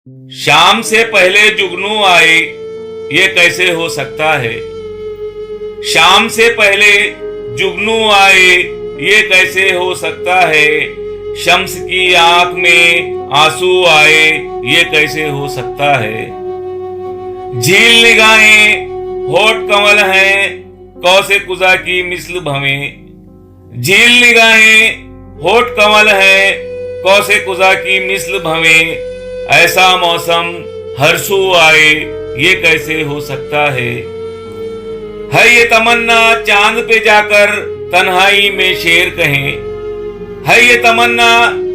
शाम से पहले जुगनू आए, ये कैसे हो सकता है। शाम से पहले जुगनू आए, ये कैसे हो सकता है। शम्स की आंख में आंसू आए, ये कैसे हो सकता है। झील निगाहें होठ कमल हैं, कौसे कुजा की मिस्ल भवें। झील निगाहें होठ कमल हैं, कौसे कुजा की मिस्ल भवें। ऐसा मौसम हर्षू आए, ये कैसे हो सकता है। ये तमन्ना चांद पे जाकर तन्हाई में शेर कहें। है ये तमन्ना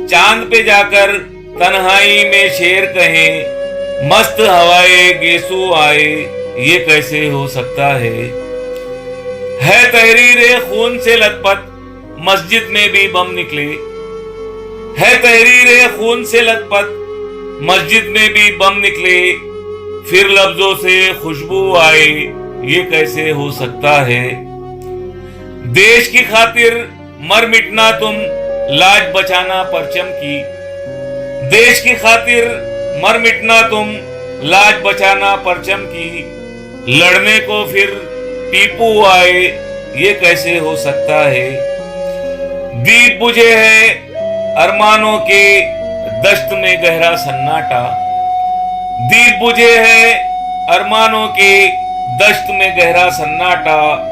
चांद पे जाकर तन्हाई में शेर कहें। मस्त हवाए गेसू आए, ये कैसे हो सकता है। तहरीरे खून से लथपथ मस्जिद में भी बम निकले। है तहरीरे खून से लथपथ मस्जिद में भी बम निकले। फिर लफ्जों से खुशबू आए, ये कैसे हो सकता है। देश की खातिर मर मिटना तुम, लाज बचाना परचम की। देश की खातिर मर मिटना तुम, लाज बचाना परचम की। लड़ने को फिर टीपू आए, ये कैसे हो सकता है। दीप बुझे हैं अरमानों के, दश्त में गहरा सन्नाटा। दीप बुझे हैं अरमानों के, दश्त में गहरा सन्नाटा।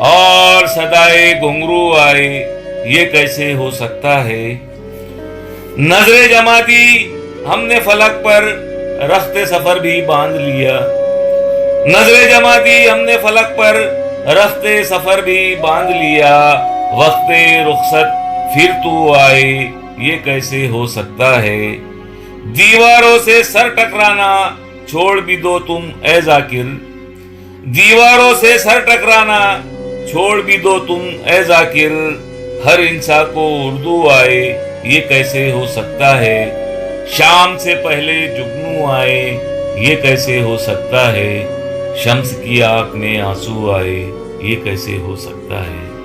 और सदाए घुंघरू आए, ये कैसे हो सकता है। नजरें जमा दी हमने फलक पर, रख्ते सफर भी बांध लिया। नजरें जमा दी हमने फलक पर, रख्ते सफर भी बांध लिया। वक्ते रुखसत फिर तू आए, ये कैसे हो सकता है। दीवारों से सर टकराना छोड़ भी दो तुम ए जाकिर। दीवारों से सर टकराना छोड़ भी दो तुम ए जाकिर। हर इंसान को उर्दू आए, ये कैसे हो सकता है। शाम से पहले जुगनू आए, ये कैसे हो सकता है। शम्स की आंख में आंसू आए, ये कैसे हो सकता है।